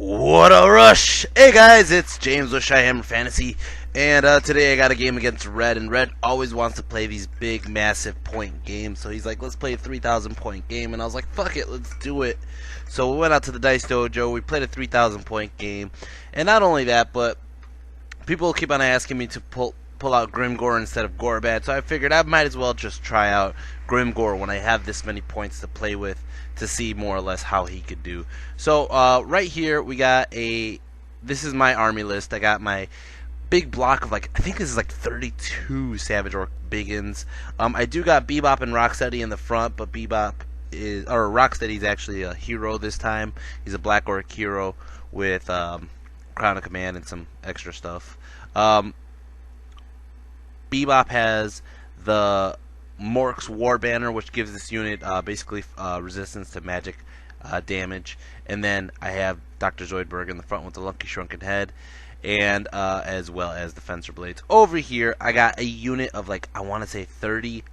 What a rush! Hey guys, it's James with Shyhammer Fantasy, and today I got a game against Red, and Red always wants to play these big, massive point games, so he's like, let's play a 3,000 point game, and I was like, fuck it, let's do it. So we went out to the Dice Dojo, we played a 3,000 point game, and not only that, but people keep on asking me to pull out Grimgor instead of Gorbad, so I figured I might as well just try out Grimgor when I have this many points to play with to see more or less how he could do. So right here we got this is my army list. I got my big block of I think this is 32 Savage Orc Biggins. I do got Bebop and Rocksteady in the front, but Rocksteady's actually a hero this time. He's a Black Orc hero with Crown of Command and some extra stuff. Bebop has the Mork's War Banner, which gives this unit basically resistance to magic damage. And then I have Dr. Zoidberg in the front with the Lucky Shrunken Head, and as well as the Fencer Blades. Over here, I got a unit of I want to say 30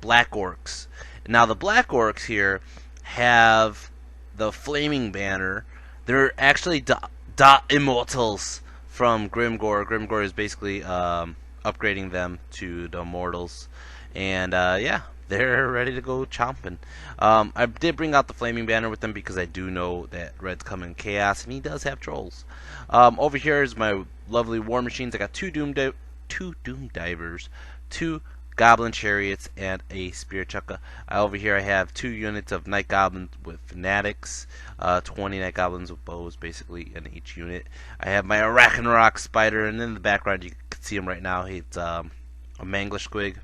Black Orcs. Now the Black Orcs here have the Flaming Banner. They're actually Immortals from Grimgor. Grimgor is basically upgrading them to the Immortals. And yeah, they're ready to go chomping. I did bring out the Flaming Banner with them because I do know that Red's coming Chaos, and he does have Trolls. Over here is my lovely War Machines. I got two Doom Divers, two Goblin Chariots, and a Spear Chukka. Over here I have two units of Night Goblins with Fanatics, 20 Night Goblins with bows basically in each unit. I have my Arachnarok Spider, and in the background you can see him right now. It's a Mangler Squig.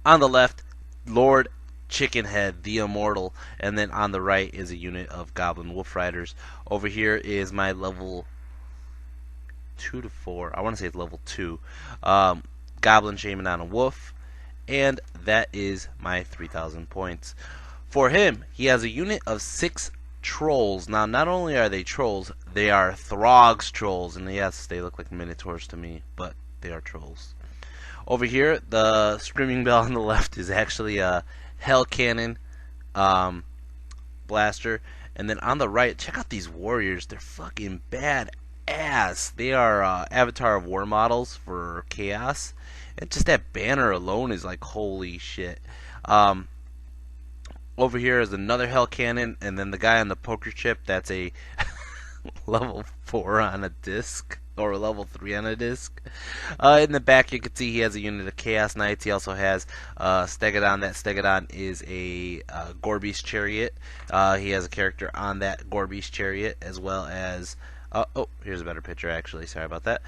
On the left, Lord Chickenhead, the Immortal, and then on the right is a unit of Goblin Wolf Riders. Over here is my level 2 to 4. I want to say it's level 2. Goblin Shaman on a Wolf, and that is my 3,000 points. For him, he has a unit of 6 Trolls. Now, not only are they Trolls, they are Throgg's Trolls, and yes, they look like Minotaurs to me, but they are Trolls. Over here, the Screaming Bell on the left is actually a Hell Cannon blaster. And then on the right, check out these warriors. They're fucking badass. They are Avatar of War models for Chaos. And just that banner alone is like, holy shit. Over here is another Hell Cannon. And then the guy on the poker chip, that's a level 4 on a disc. Or level 3 on a disc. In the back you can see he has a unit of Chaos Knights. He also has Stegodon. That Stegodon is a Gorbeast Chariot. He has a character on that Gorbeast Chariot, as well as oh, here's a better picture actually, sorry about that.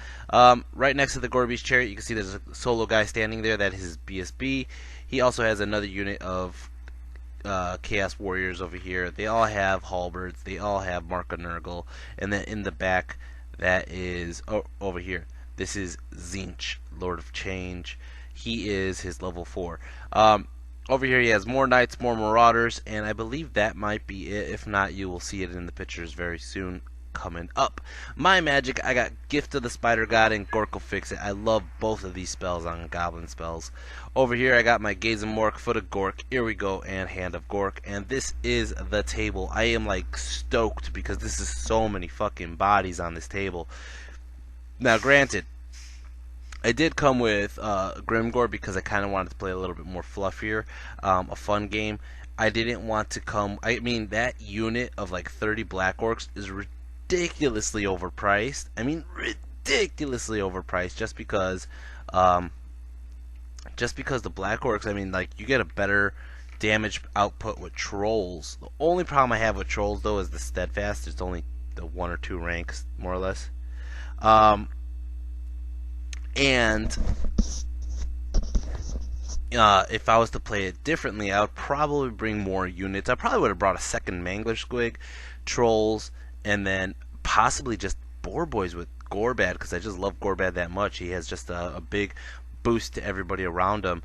Right next to the Gorbeast Chariot you can see there's a solo guy standing there. That is his BSB. He also has another unit of Chaos Warriors over here. They all have halberds. They all have Mark of Nurgle. And then in the back, that is over here. This is Tzeentch, Lord of Change. He is his level 4. Over here he has more Knights, more Marauders, and I believe that might be it. If not, you will see it in the pictures very soon coming up. My magic, I got Gift of the Spider God and Gork will Fix It. I love both of these spells on Goblin spells. Over here I got my Gaze of Mork, Foot of Gork, Here We Go, and Hand of Gork, and this is the table. I am stoked because this is so many fucking bodies on this table. Now granted, I did come with Grimgor because I kind of wanted to play a little bit more fluffier, a fun game. I didn't want to come, I mean that unit of 30 Black Orcs is ridiculously overpriced. I mean ridiculously overpriced just because the Black Orcs, I mean you get a better damage output with Trolls. The only problem I have with Trolls though is the Steadfast. It's only the 1 or 2 ranks more or less. And if I was to play it differently, I would probably bring more units. I probably would have brought a second Mangler Squig, Trolls, and then possibly just Boar Boys with Gorbad, because I just love Gorbad that much. He has just a big boost to everybody around him.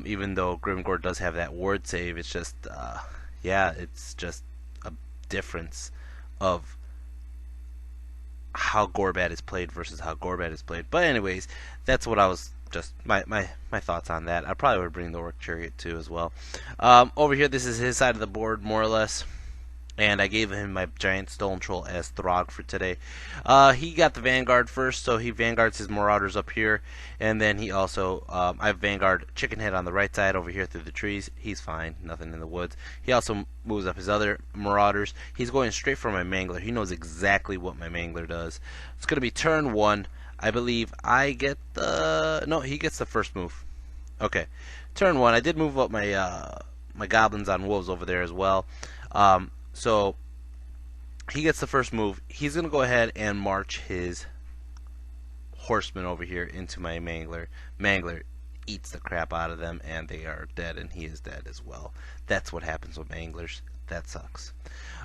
Even though Grimgor does have that ward save, it's just, yeah, it's just a difference of how Gorbad is played versus how Gorbad is played. But anyways, that's what I was just my thoughts on that. I probably would bring the Orc Chariot too as well. Over here, this is his side of the board more or less. and I gave him my giant stone troll as Throgg for today. He got the Vanguard first, so he Vanguards his Marauders up here, and then he also, I have Vanguard Chicken Head on the right side over here through the trees. He's fine, nothing in the woods. He also moves up his other Marauders. He's going straight for my Mangler. He knows exactly what my Mangler does. It's going to be turn 1. I believe I get the... No, he gets the first move. Okay, turn 1. I did move up my my Goblins on Wolves over there as well. So he gets the first move. He's going to go ahead and march his horsemen over here into my Mangler. Mangler eats the crap out of them, and they are dead, and he is dead as well. That's what happens with Manglers. That sucks.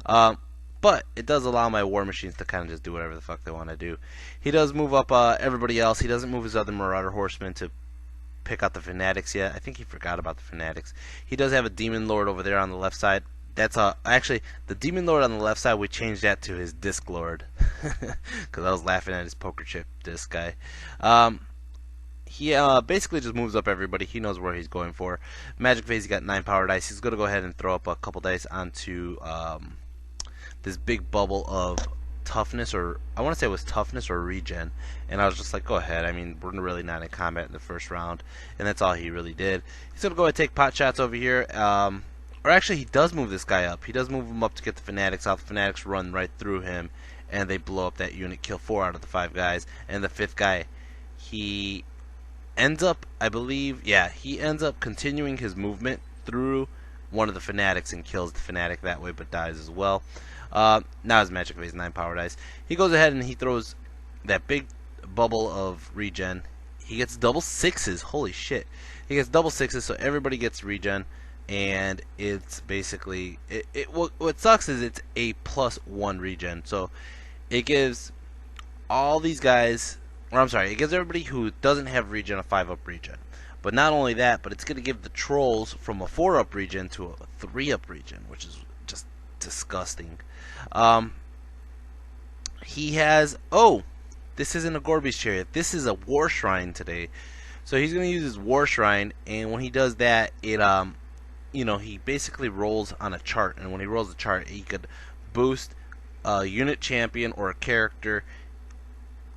But it does allow my War Machines to kind of just do whatever the fuck they want to do. He does move up everybody else. He doesn't move his other Marauder horsemen to pick out the Fanatics yet. I think he forgot about the Fanatics. He does have a Demon Lord over there on the left side. That's actually the Demon Lord on the left side. We changed that to his Disc Lord because I was laughing at his poker chip disc guy. He basically just moves up everybody. He knows where he's going for. Magic Phase, he got 9 power dice. He's gonna go ahead and throw up a couple dice onto this big bubble of toughness, or I want to say it was toughness or regen. And I was just like, go ahead. I mean, we're really not in combat in the first round, and that's all he really did. He's gonna go ahead and take pot shots over here. Or actually, he does move this guy up. He does move him up to get the Fanatics out. The Fanatics run right through him, and they blow up that unit, kill 4 out of the 5 guys. And the 5th guy, he ends up, I believe, yeah, he ends up continuing his movement through one of the Fanatics and kills the Fanatic that way, but dies as well. Now his Magic Phase 9 power dice. He goes ahead and he throws that big bubble of regen. He gets double 6s. Holy shit. He gets double 6s, so everybody gets regen. And it's basically what sucks is it's a +1 regen, so it gives all these guys, or I'm sorry, it gives everybody who doesn't have regen a 5-up regen. But not only that, but it's going to give the trolls from a 4-up regen to a 3-up regen, which is just disgusting. He has, oh, this isn't a Gorby's Chariot, this is a War Shrine today. So he's going to use his War Shrine, and when he does that, it you know, he basically rolls on a chart, and when he rolls the chart, he could boost a unit champion or a character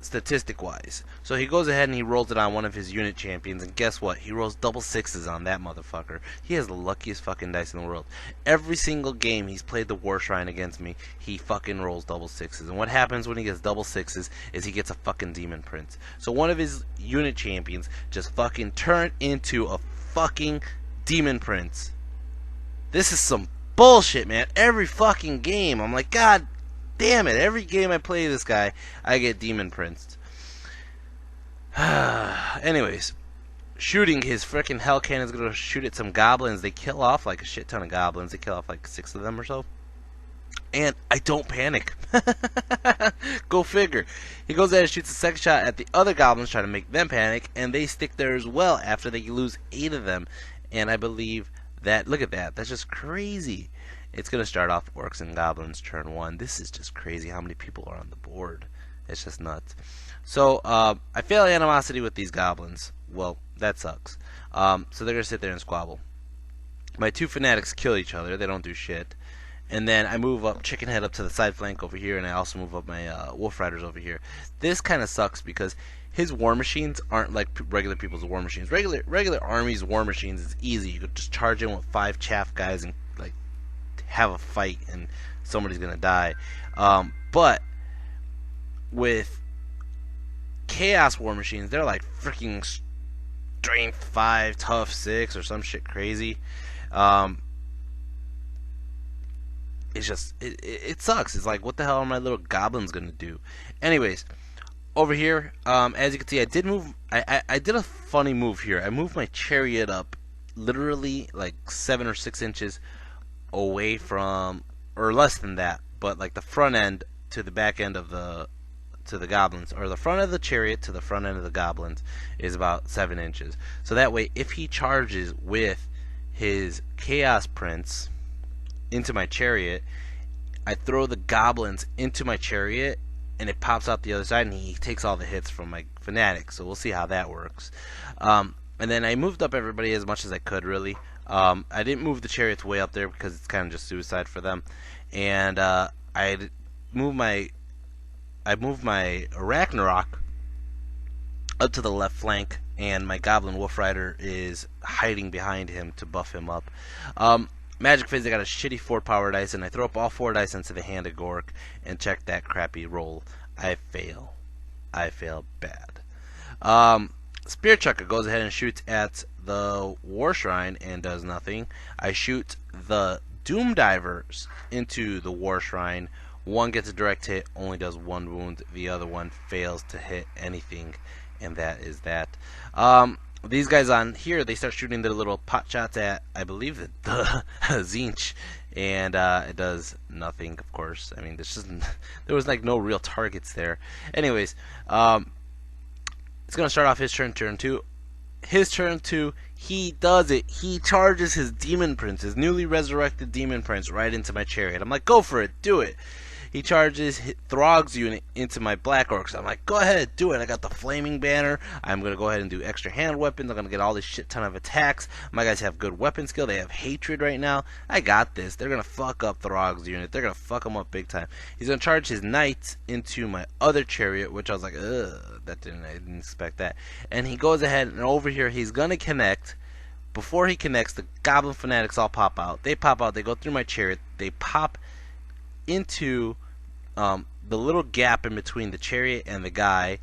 statistic wise. So he goes ahead and he rolls it on one of his unit champions, and guess what? He rolls double 6s on that motherfucker. He has the luckiest fucking dice in the world. Every single game he's played the War Shrine against me, he fucking rolls double 6s. And what happens when he gets double 6s is he gets a fucking Demon Prince. So one of his unit champions just fucking turned into a fucking Demon Prince. This is some bullshit, man. Every fucking game, I'm like, God damn it. Every game I play this guy, I get Demon Princed. Anyways, shooting his freaking Hell Cannon is going to shoot at some goblins. They kill off like a shit ton of goblins. They kill off like 6 of them or so. And I don't panic. Go figure. He goes ahead and shoots a second shot at the other goblins, trying to make them panic. And they stick there as well after they lose 8 of them. And I believe that, look at that, that's just crazy. It's going to start off Orcs and Goblins turn 1. This is just crazy how many people are on the board. It's just nuts. So, I fail animosity with these Goblins. Well, that sucks. So they're going to sit there and squabble. My 2 Fanatics kill each other. They don't do shit. And then I move up Chicken Head up to the side flank over here, and I also move up my Wolf Riders over here. This kind of sucks because his War Machines aren't like regular people's War Machines. Regular armies' War Machines is easy. You could just charge in with 5 chaff guys and like have a fight, and somebody's gonna die. But with Chaos War Machines, they're like freaking Strength 5, Tough 6, or some shit crazy. It's just it sucks. It's like, what the hell are my little goblins gonna do? Anyways. Over here, as you can see, I did move. I did a funny move here. I moved my chariot up, literally like 7 or 6 inches away from, or less than that, but like the front end to the back end of the goblins, or the front of the chariot to the front end of the goblins is about 7 inches. So that way, if he charges with his Chaos Prince into my chariot, I throw the goblins into my chariot, and it pops out the other side, and he takes all the hits from my Fanatic. So we'll see how that works. And then I moved up everybody as much as I could, really. I didn't move the chariots way up there because it's kind of just suicide for them. and I move my Ragnarok up to the left flank, and my Goblin Wolf Rider is hiding behind him to buff him up. Magic Phase, I got a shitty 4 power dice, and I throw up all 4 dice into the hand of Gork and check that crappy roll. I fail. I fail bad. Spear Chucker goes ahead and shoots at the War Shrine and does nothing. I shoot the Doom Divers into the War Shrine. One gets a direct hit, only does 1 wound. The other one fails to hit anything, and that is that. These guys on here, they start shooting their little pot shots at, I believe, the Zinch, and it does nothing, of course. I mean, there was like no real targets there. Anyways, it's going to start off his turn 2. His turn 2, he does it. He charges his Demon Prince, his newly resurrected Demon Prince, right into my chariot. I'm like, go for it, do it. He charges Throgg's unit into my Black Orcs. I'm like, go ahead, do it. I got the Flaming Banner. I'm going to go ahead and do extra hand weapons. I'm going to get all this shit ton of attacks. My guys have good weapon skill. They have hatred right now. I got this. They're going to fuck up Throgg's unit. They're going to fuck him up big time. He's going to charge his knights into my other chariot, which I was like, ugh, I didn't expect that. And he goes ahead, and over here, he's going to connect. Before he connects, the Goblin Fanatics all pop out. They pop out. They go through my chariot. They pop into the little gap in between the chariot and the guy,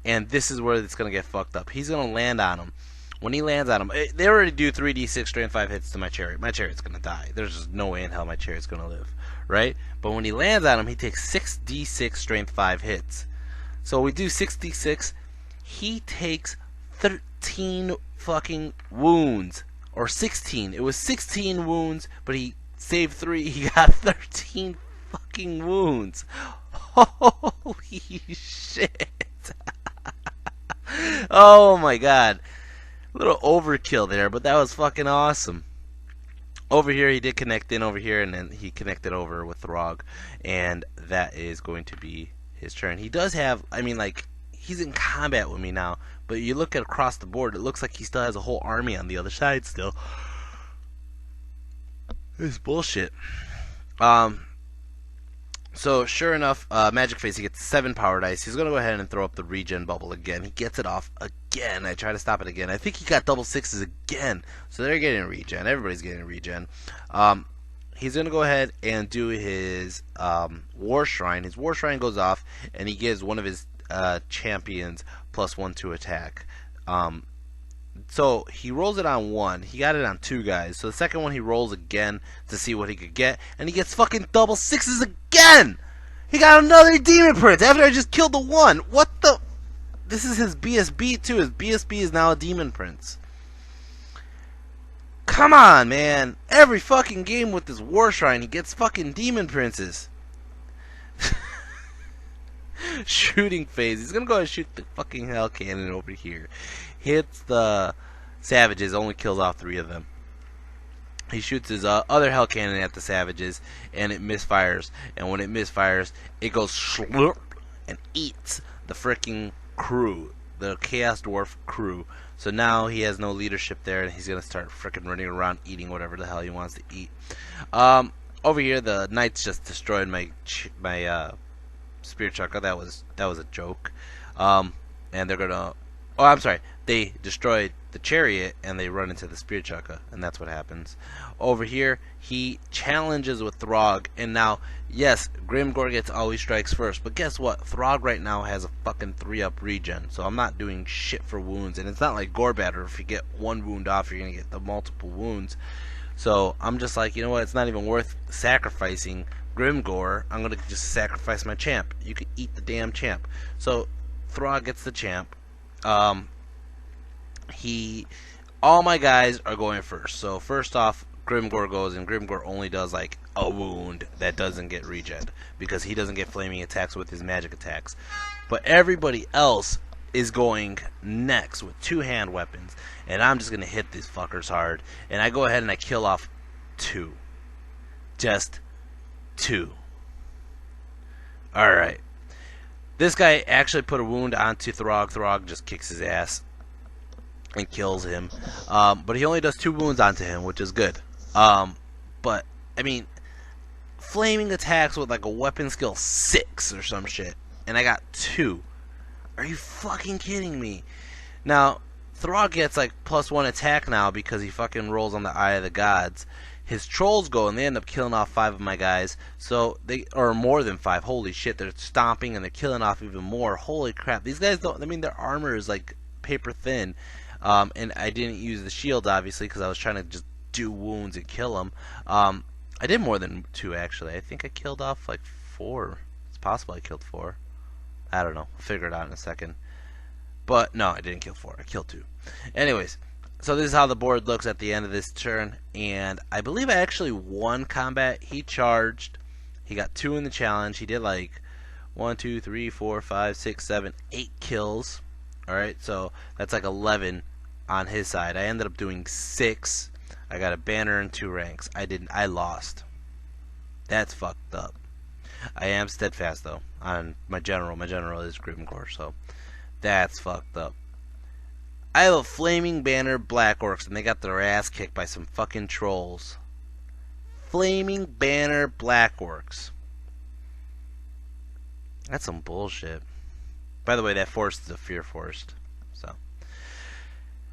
and this is where it's going to get fucked up. He's going to land on him. When he lands on him, they already do 3d6 strength 5 hits to my chariot. My chariot's going to die. There's just no way in hell my chariot's going to live, right? But when he lands on him, he takes 6d6 strength 5 hits. So we do 6d6. He takes 13 fucking wounds, or 16. It was 16 wounds, but he saved 3. He got 13 fucking wounds. Holy shit. Oh my god. A little overkill there, but that was fucking awesome. Over here, he did connect in over here, and then he connected over with Throgg, and that is going to be his turn. He does have, I mean, like, he's in combat with me now, but you look at across the board, it looks like he still has a whole army on the other side still. It's bullshit. So sure enough, Magic Face, he gets 7 power dice. He's going to go ahead and throw up the regen bubble again. He gets it off again. I try to stop it again. I think he got double 6s again. So they're getting regen. Everybody's getting regen. He's going to go ahead and do his War Shrine. His War Shrine goes off, and he gives one of his champions +1 to attack. So he rolls it on 1. He got it on 2 guys. So the second one he rolls again to see what he could get, and he gets fucking double 6s again. He got another Demon Prince after I just killed the one. What the? This is his BSB too. His BSB is now a Demon Prince. Come on, man. Every fucking game with this War Shrine, he gets fucking Demon Princes. Shooting phase. He's gonna go and shoot the fucking Hell Cannon over here. Hits the savages, only kills off 3 of them. He shoots his other Hell Cannon at the savages, and it misfires. And when it misfires, it goes slurp and eats the freaking crew, the Chaos Dwarf crew. So now he has no leadership there, and he's gonna start freaking running around eating whatever the hell he wants to eat. Over here, the knights just destroyed my spear chucker. That was a joke. And they're gonna. Oh, I'm sorry. They destroyed the chariot and they run into the spear chucker, and that's what happens. Over here, he challenges with Throgg, and now, yes, Grimgor gets always strikes first, but guess what? Throgg right now has a fucking 3-up regen, so I'm not doing shit for wounds, and it's not like Gorebatter. If you get 1 wound off, you're gonna get the multiple wounds. So I'm just like, you know what? It's not even worth sacrificing Grimgor. I'm gonna just sacrifice my champ. You can eat the damn champ. So Throgg gets the champ. All my guys are going first. So first off, Grimgor goes, and Grimgor only does like a wound that doesn't get regen because he doesn't get flaming attacks with his magic attacks. But everybody else is going next with 2 hand weapons, and I'm just gonna hit these fuckers hard. And I go ahead and I kill off 2, just 2. All right. This guy actually put a wound onto Throgg. Throgg just kicks his ass and kills him. But he only does 2 wounds onto him, which is good. But, I mean, flaming attacks with like a weapon skill 6 or some shit, and I got 2. Are you fucking kidding me? Now, Throgg gets like +1 attack now because he fucking rolls on the Eye of the Gods. His trolls go and they end up killing off 5 of my guys. So they, or more than 5. Holy shit, they're stomping and they're killing off even more. Holy crap, these guys don't. I mean, their armor is like paper thin. And I didn't use the shield obviously because I was trying to just do wounds and kill them. I did more than 2 actually. I think I killed off like 4. It's possible I killed 4. I don't know. I'll figure it out in a second. But no, I didn't kill 4. I killed 2. Anyways, so this is how the board looks at the end of this turn, and I believe I actually won combat. He charged. He got 2 in the challenge. He did like 1, 2, 3, 4, 5, 6, 7, 8 kills. Alright, so that's like 11 on his side. I ended up doing 6. I got a banner and 2 ranks. I lost. That's fucked up. I am steadfast though on my general. My general is Grimgor, so that's fucked up. I have a flaming banner Black Orcs, and they got their ass kicked by some fucking trolls. Flaming banner Black Orcs. That's some bullshit. By the way, that forest is a fear forest. So,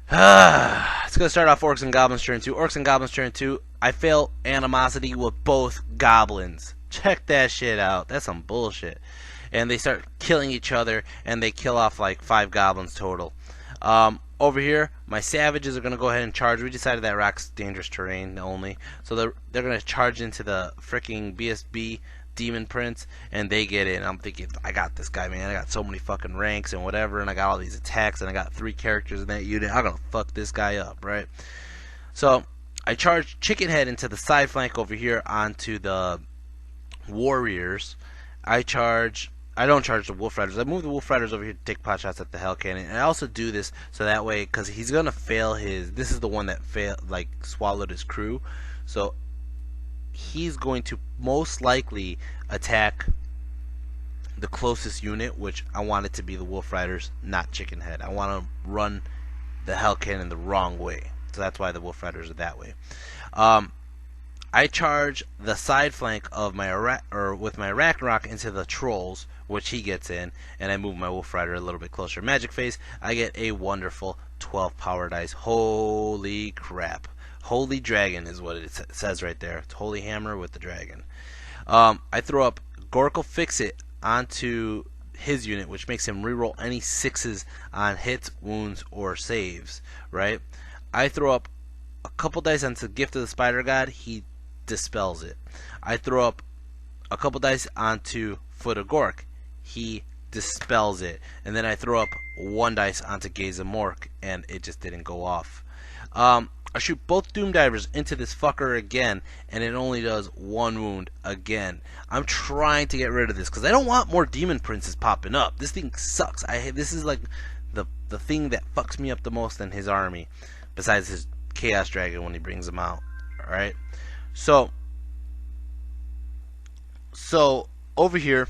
it's gonna start off Orcs and Goblins turn 2. Orcs and Goblins turn 2. I fail animosity with both goblins. Check that shit out. That's some bullshit. And they start killing each other, and they kill off like 5 goblins total. Over here, my savages are going to go ahead and charge. We decided that rock's dangerous terrain only. So they're going to charge into the freaking BSB Demon Prince, and they get in. I'm thinking, I got this guy, man. I got so many fucking ranks and whatever, and I got all these attacks, and I got 3 characters in that unit. I'm going to fuck this guy up, right? So I charge Chicken Head into the side flank over here onto the warriors. I don't charge the Wolf Riders. I move the Wolf Riders over here to take pot shots at the Hell Cannon. And I also do this so that way, because he's going to fail his... This is the one that swallowed his crew. So he's going to most likely attack the closest unit, which I want it to be the Wolf Riders, not Chicken Head. I want to run the Hell Cannon the wrong way. So that's why the Wolf Riders are that way. I charge the side flank of my with my Ragnarok into the trolls, which he gets in, and I move my Wolf Rider a little bit closer. Magic Phase, I get a wonderful 12 power dice. Holy crap. Holy Dragon is what it says right there. It's Holy Hammer with the dragon. I throw up Gorkle Fix It onto his unit, which makes him reroll any 6s on hits, wounds, or saves, right? I throw up a couple dice onto Gift of the Spider God. He dispels it. I throw up a couple dice onto Foot of Gork. He dispels it. And then I throw up 1 dice onto Gaze of Mork, and it just didn't go off. I shoot both Doom Divers into this fucker again, and it only does 1 wound again. I'm trying to get rid of this because I don't want more Demon Princes popping up. This thing sucks. This is like the thing that fucks me up the most in his army, besides his Chaos Dragon when he brings him out. Alright? So over here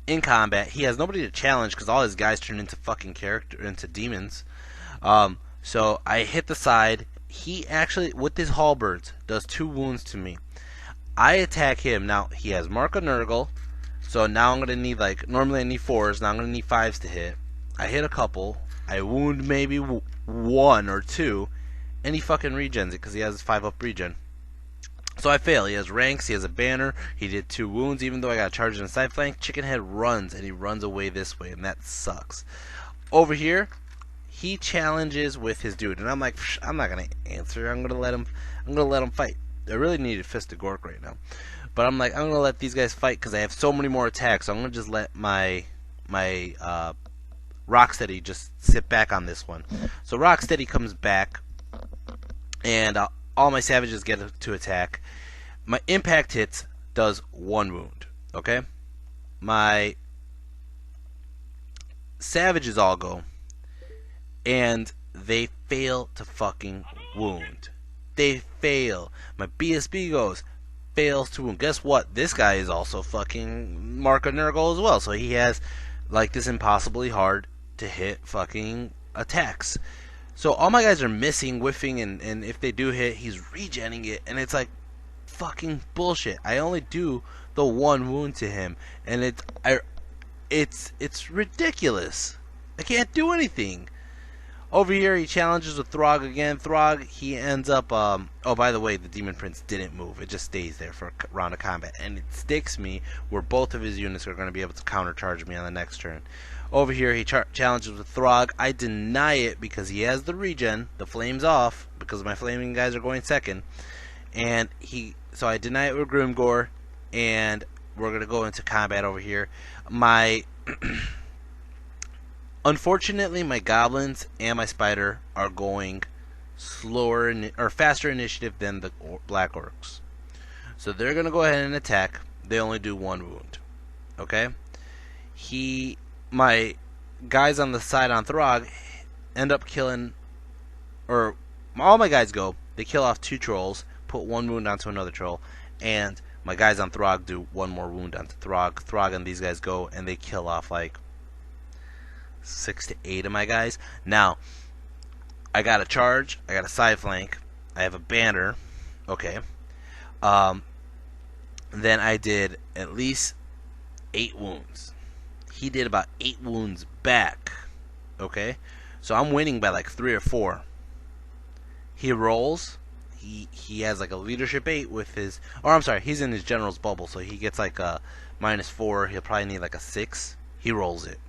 in combat, he has nobody to challenge because all his guys turn into fucking into demons. So I hit the side. He actually, with his halberds, does 2 wounds to me. I attack him. Now he has Mark of Nurgle, so now I'm gonna need normally I need 4s. Now I'm gonna need 5s to hit. I hit a couple. I wound maybe 1 or 2, and he fucking regens it because he has 5-up regen. So I fail. He has ranks, he has a banner, he did 2 wounds, even though I got charged in the side flank. Chicken Head runs, and he runs away this way, and that sucks. Over here, he challenges with his dude, and I'm like, I'm not gonna answer. I'm gonna let him fight. I really needed Fist of Gork right now, but I'm like, I'm gonna let these guys fight because I have so many more attacks. So I'm gonna just let my Rocksteady just sit back on this one. So Rocksteady comes back, and all my savages get to attack. My impact hits does 1 wound. Okay, my savages all go, and they fail to fucking wound. They fail. My BSB fails to wound. Guess what? This guy is also fucking Mark of Nurgle as well. So he has like this impossibly hard to hit fucking attacks. So all my guys are missing, whiffing, and if they do hit, he's regenning it, and it's like fucking bullshit. I only do the one wound to him, and it's ridiculous. I can't do anything. Over here, he challenges with Throgg again. Throgg, he ends up. Oh, by the way, the Demon Prince didn't move. It just stays there for a round of combat, and it sticks me where both of his units are going to be able to countercharge me on the next turn. Over here, he challenges with Throgg. I deny it because he has the regen. The flame's off because my flaming guys are going second, and so I deny it with Grimgor, and we're going to go into combat over here. Unfortunately, my goblins and my spider are going slower or faster initiative than the black orcs. So they're going to go ahead and attack. They only do one wound. Okay? My guys on the side on Throgg end up killing, or all my guys go. They kill off 2 trolls, put 1 wound onto another troll, and my guys on Throgg do 1 more wound onto Throgg. Throgg and these guys go, and they kill off like 6 to 8 of my guys. Now, I got a charge, I got a side flank, I have a banner, okay. Then I did at least 8 wounds. He did about 8 wounds back, okay. So I'm winning by like 3 or 4. He rolls. He has like a leadership 8 with his, or I'm sorry, he's in his general's bubble, so he gets like a -4. He'll probably need like a 6. He rolls it.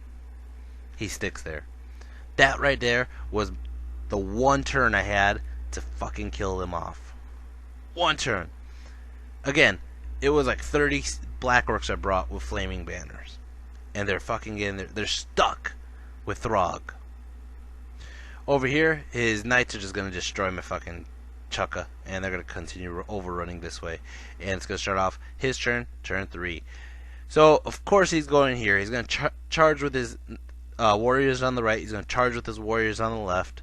He sticks there. That right there was the one turn I had to fucking kill him off. One turn. Again, it was like 30 black orcs I brought with flaming banners, and they're fucking getting there. They're stuck with Throgg. Over here, his knights are just gonna destroy my fucking chukka, and they're gonna continue overrunning this way. And it's gonna start off his turn 3. So of course he's going here. He's gonna charge with his warriors on the right. He's gonna charge with his warriors on the left,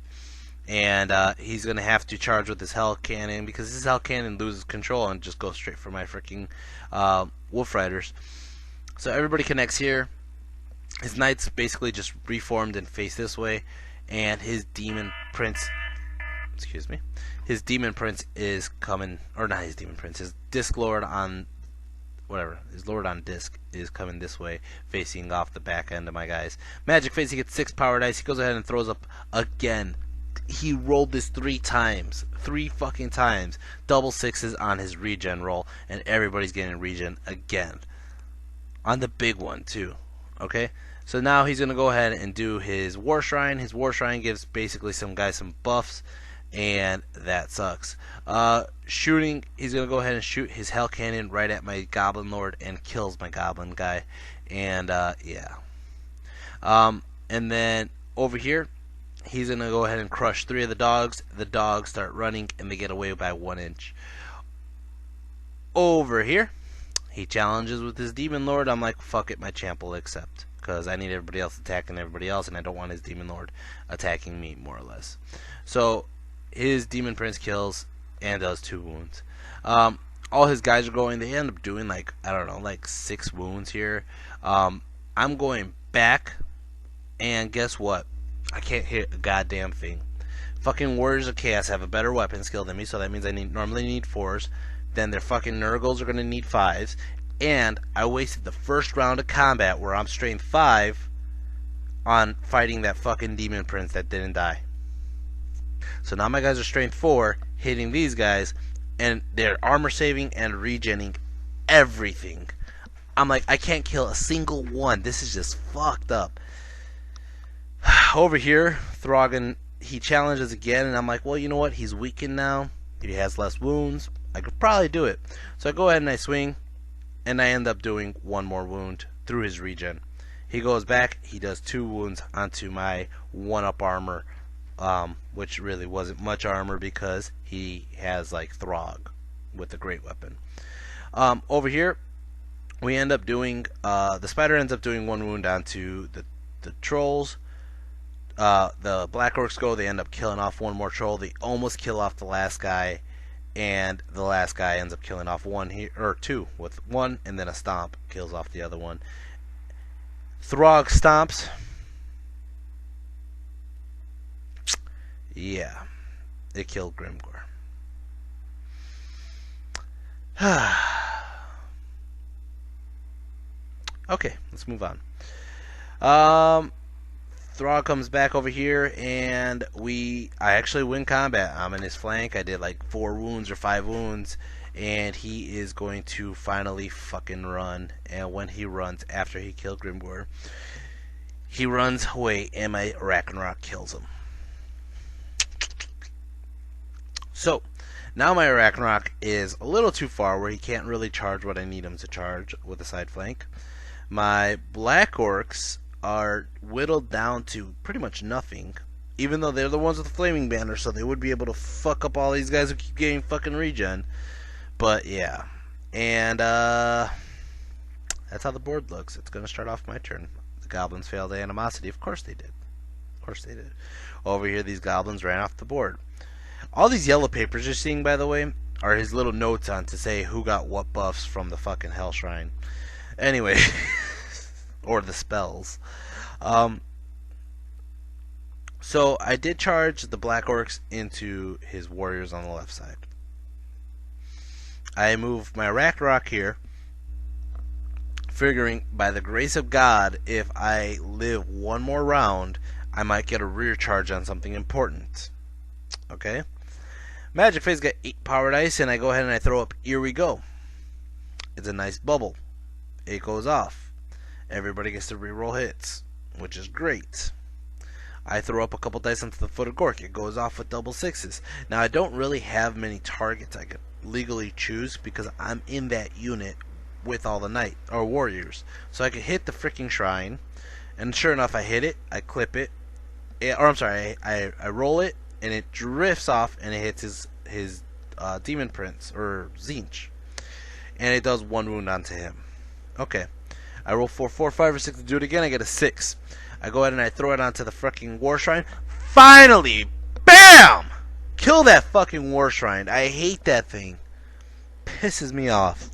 and he's gonna have to charge with his hell cannon because his hell cannon loses control and just goes straight for my freaking wolf riders. So everybody connects here. His knights basically just reformed and face this way, and his demon prince, his demon prince is coming, or not his demon prince, his disc lord on whatever, his lord on disc is coming this way, facing off the back end of my guys. Magic face, he gets 6 power dice. He goes ahead and throws up again. He rolled this 3 times. 3 fucking times. Double 6s on his regen roll, and everybody's getting regen again. On the big one, too. Okay? So now he's going to go ahead and do his War Shrine. His War Shrine gives basically some guys some buffs, and that sucks. Shooting, he's going to go ahead and shoot his Hell Cannon right at my Goblin Lord and kills my Goblin guy. And, yeah. And then over here, he's going to go ahead and crush 3 of the dogs. The dogs start running, and they get away by 1 inch. Over here, he challenges with his Demon Lord. I'm like, fuck it, my champ will accept, because I need everybody else attacking everybody else, and I don't want his Demon Lord attacking me, more or less. So his Demon Prince kills and does 2 wounds. All his guys are going. They end up doing like, I don't know, like 6 wounds here. I'm going back, and guess what? I can't hit a goddamn thing. Fucking Warriors of Chaos have a better weapon skill than me, so that means I normally need 4s. Then their fucking Nurgles are going to need 5s. And I wasted the first round of combat where I'm strength 5 on fighting that fucking Demon Prince that didn't die. So now my guys are strength 4, hitting these guys, and they're armor saving and regenning everything. I'm like, I can't kill a single one. This is just fucked up. Over here, Throgg, he challenges again, and I'm like, well, you know what? He's weakened now. He has less wounds. I could probably do it. So I go ahead and I swing, and I end up doing 1 more wound through his regen. He goes back. He does 2 wounds onto my 1-up armor, which really wasn't much armor because he has like Throgg with a great weapon. Over here, we end up doing, the spider ends up doing 1 wound onto the trolls. The black orcs go, they end up killing off 1 more troll. They almost kill off the last guy, and the last guy ends up killing off 1 here, or 2 with 1, and then a stomp kills off the other one. Throgg stomps. Yeah, it killed Grimgor. Okay, let's move on. Um, Throgg comes back over here, and I actually win combat. I'm in his flank. I did like 4 wounds or 5 wounds, and he is going to finally fucking run. And when he runs, after he killed Grimgor, he runs away, and my Ragnarok kills him. So, now my Ragnarok is a little too far where he can't really charge what I need him to charge with a side flank. My Black Orcs are whittled down to pretty much nothing, even though they're the ones with the flaming banner, so they would be able to fuck up all these guys who keep getting fucking regen. But yeah, and that's how the board looks. It's gonna start off my turn. The goblins failed animosity. Of course they did. Of course they did. Over here, these goblins ran off the board. All these yellow papers you're seeing, by the way, are his little notes on to say who got what buffs from the fucking Hell Shrine. Anyway, or the spells. So I did charge the Black Orcs into his warriors on the left side. I moved my Ragnarok here, figuring by the grace of God, if I live one more round, I might get a rear charge on something important. Okay? Magic Phase got 8 powered ice, and I go ahead and I throw up Here We Go. It's a nice bubble. It goes off. Everybody gets to reroll hits, which is great. I throw up a couple dice onto the foot of Gork. It goes off with double 6s. Now, I don't really have many targets I could legally choose because I'm in that unit with all the knight or warriors. So I could hit the freaking shrine, and sure enough, I hit it, I clip it, or I'm sorry, I roll it, and it drifts off, and it hits his demon prince or Zinch, and it does 1 wound onto him. Okay, I roll 4, 4, 5, or 6 to do it again. I get a 6. I go ahead and I throw it onto the fucking war shrine. Finally, bam! Kill that fucking war shrine. I hate that thing. Pisses me off.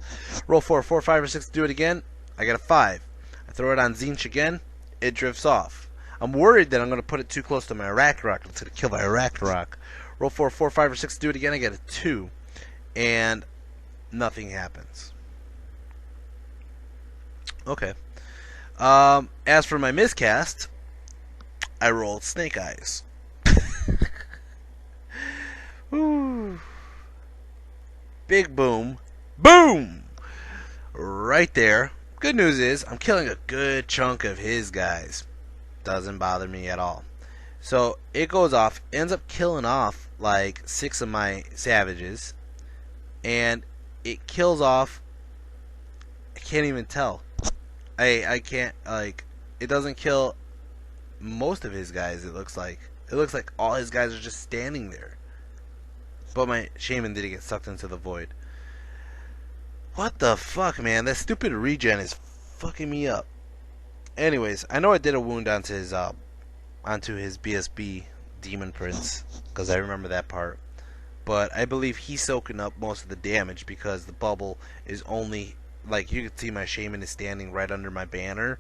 Roll 4, 4, 5, or 6 to do it again. I get a 5. I throw it on Zinch again. It drifts off. I'm worried that I'm going to put it too close to my Ragnarok. It's going to kill my Ragnarok. Roll 4, 4, 5, or 6 to do it again. I get a 2. And nothing happens. Okay. As for my miscast, I rolled Snake Eyes. Woo. Big boom. Boom! Right there. Good news is, I'm killing a good chunk of his guys. Doesn't bother me at all. So, it goes off, ends up killing off like 6 of my savages. And it kills off, I can't even tell. I can't, like, it doesn't kill most of his guys, it looks like. It looks like all his guys are just standing there. But my shaman didn't get sucked into the void. What the fuck, man? That stupid regen is fucking me up. Anyways, I know I did a wound onto his BSB Demon Prince, because I remember that part. But I believe he's soaking up most of the damage because the bubble is only, like, you can see my shaman is standing right under my banner,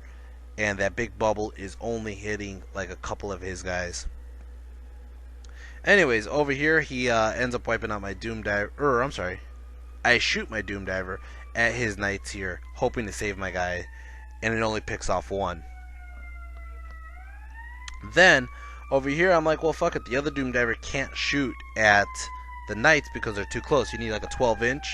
and that big bubble is only hitting like a couple of his guys. Anyways, over here he ends up wiping out my Doom Diver, I'm sorry, I shoot my Doom Diver at his knights here, hoping to save my guy, and it only picks off 1. Then over here I'm like, well, fuck it, the other Doom Diver can't shoot at the knights because they're too close. You need like a 12-inch.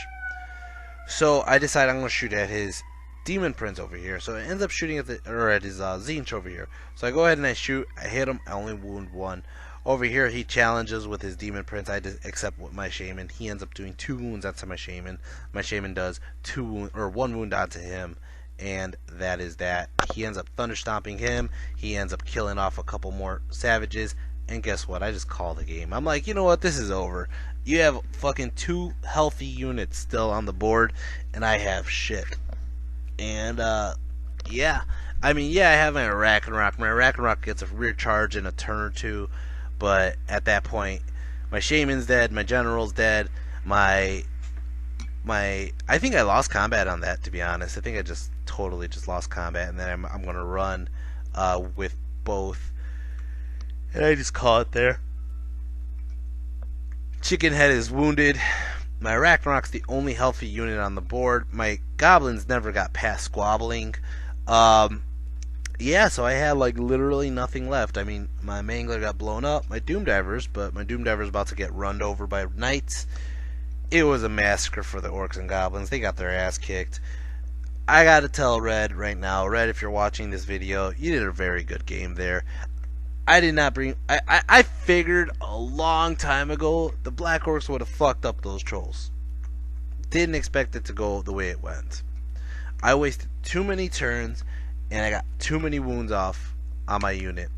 So I decide I'm going to shoot at his Demon Prince over here. So it ends up shooting at his Zinch over here. So I go ahead and I shoot. I hit him. I only wound 1. Over here he challenges with his Demon Prince. I just accept with my shaman. He ends up doing 2 wounds onto my shaman. My shaman does 1 wound onto him. And that is that. He ends up thunder stomping him. He ends up killing off a couple more savages. And guess what? I just call the game. I'm like, you know what? This is over. You have fucking 2 healthy units still on the board, and I have shit. And, yeah. I mean, yeah, I have my Ragnarok. My Ragnarok gets a rear charge in a turn or 2, but at that point, my shaman's dead, my general's dead, I think I lost combat on that, to be honest. I think I just totally just lost combat, and then I'm going to run with both. And I just call it there. Chicken Head is wounded. My Ragnarok's the only healthy unit on the board. My goblins never got past squabbling. Yeah, so I had like literally nothing left. I mean, my Mangler got blown up, my Doom Divers, but my Doom Divers about to get runned over by Knights. It was a massacre for the Orcs and Goblins. They got their ass kicked. I gotta tell Red right now, Red, if you're watching this video, you did a very good game there. I did not bring. I figured a long time ago the Black Orcs would have fucked up those trolls. Didn't expect it to go the way it went. I wasted too many turns, and I got too many wounds off on my unit.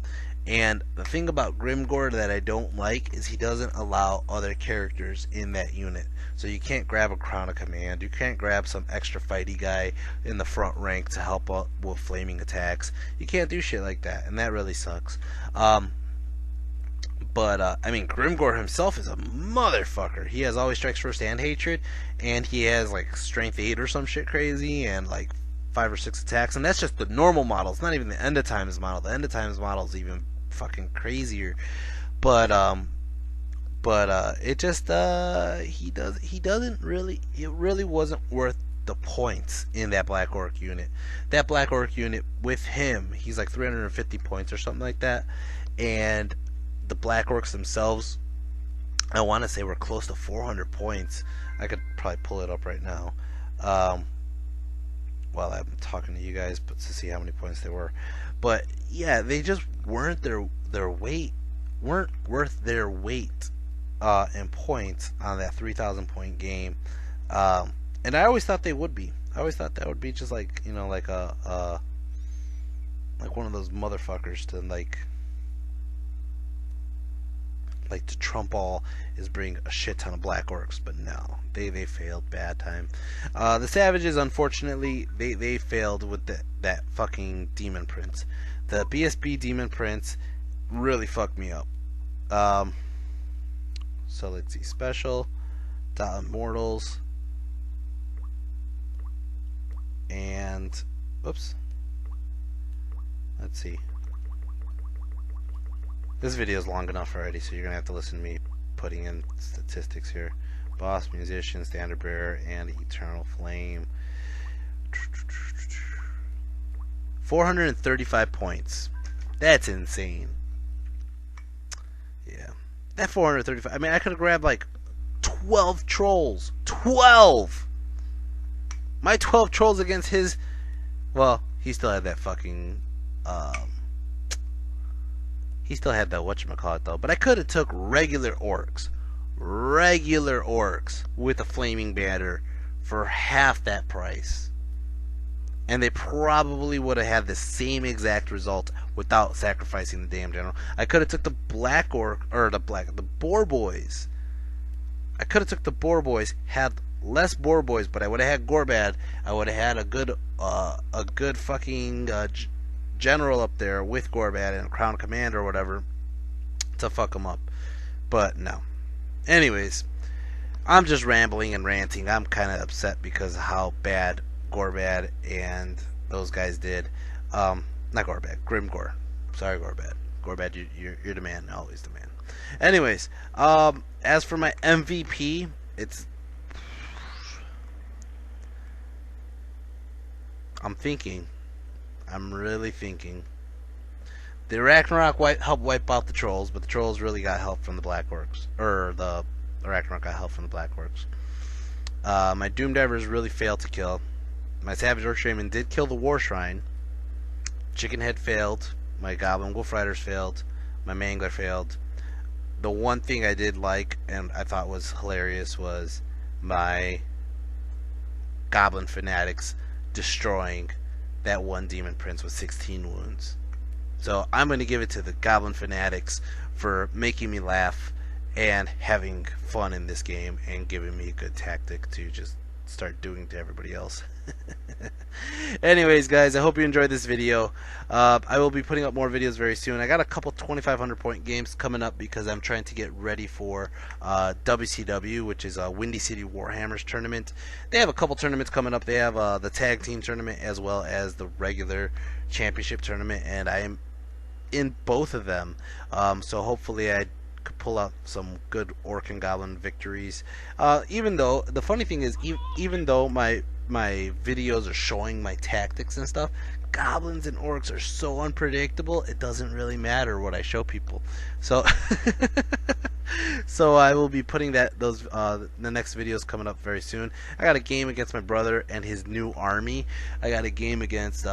And the thing about Grimgor that I don't like is he doesn't allow other characters in that unit. So you can't grab a Crown of Command, you can't grab some extra fighty guy in the front rank to help out with flaming attacks. You can't do shit like that, and that really sucks. I mean, Grimgor himself is a motherfucker. He has always strikes first and hatred, and he has like strength 8 or some shit crazy, and like 5 or 6 attacks, and that's just the normal model. It's not even the End of Times model. The End of Times model is even fucking crazier. But it just he doesn't really, it really wasn't worth the points in that Black Orc unit. That Black Orc unit with him, he's like 350 points or something like that, and the Black Orcs themselves, I want to say, were close to 400 points. I could probably pull it up right now while I'm talking to you guys, but to see how many points they were. But yeah, they just weren't their weight, weren't worth their weight in points on that 3,000 point game. And I always thought they would be. I always thought that would be just like, you know, like like one of those motherfuckers to like to trump all is bring a shit ton of Black Orcs, but no, they failed bad time. The Savages, unfortunately, they failed with that fucking Demon Prince. The BSB Demon Prince really fucked me up. So let's see, special, Immortals, and oops, let's see. This video is long enough already, so you're gonna have to listen to me putting in statistics here. Boss, Musician, Standard Bearer, and Eternal Flame. 435 points. That's insane. Yeah, that 435. I mean, I could have grabbed like 12 trolls. 12. My 12 trolls against his. Well, he still had that fucking. He still had that whatchamacallit though. But I could have took regular orcs with a flaming banner for half that price, and they probably would have had the same exact result without sacrificing the damn general. I could have took the Black Orc, or the Boar Boys. I could have took the Boar Boys, had less Boar Boys, but I would have had Gorbad. I would have had a good fucking general up there with Gorbad and Crown Command or whatever to fuck him up. But no. Anyways, I'm just rambling and ranting. I'm kind of upset because of how bad Gorbad and those guys did. Not Gorbad, Grimgor. Sorry, Gorbad. Gorbad, you're the man, always the man. Anyways, as for my MVP, I'm really thinking. The Ragnarok helped wipe out the trolls, but the trolls really got help from the Black Orcs. Or the Ragnarok got help from the Black Orcs. My Doom Divers really failed to kill. My Savage Orc Shaman did kill the War Shrine. Chickenhead failed. My Goblin Wolf Riders failed. My Mangler failed. The one thing I did like and I thought was hilarious was my Goblin Fanatics destroying that one Demon Prince with 16 wounds. So I'm going to give it to the Goblin Fanatics for making me laugh and having fun in this game and giving me a good tactic to just start doing to everybody else. Anyways, guys, I hope you enjoyed this video. I will be putting up more videos very soon. I got a couple 2,500 point games coming up because I'm trying to get ready for WCW, which is a Windy City Warhammers tournament. They have a couple tournaments coming up. They have the tag team tournament as well as the regular championship tournament, and I am in both of them. So hopefully I could pull out some good Orc and Goblin victories. Even though the funny thing is, even though my videos are showing my tactics and stuff, goblins and orcs are so unpredictable, it doesn't really matter what I show people. So so I will be putting those the next videos coming up very soon. I got a game against my brother and his new army. I got a game against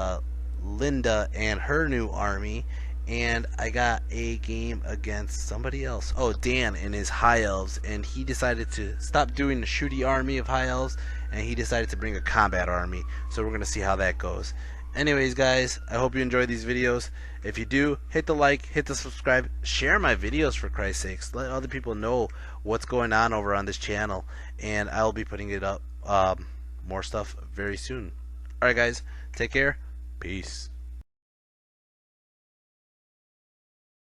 Linda and her new army, and I got a game against somebody else. Oh, Dan and his high elves, and he decided to stop doing the shooty army of high elves, and he decided to bring a combat army. So we're gonna see how that goes. Anyways, guys, I hope you enjoyed these videos. If you do, hit the like, hit the subscribe, share my videos for Christ's sakes. Let other people know what's going on over on this channel, and I'll be putting it up more stuff very soon. Alright guys, take care. Peace.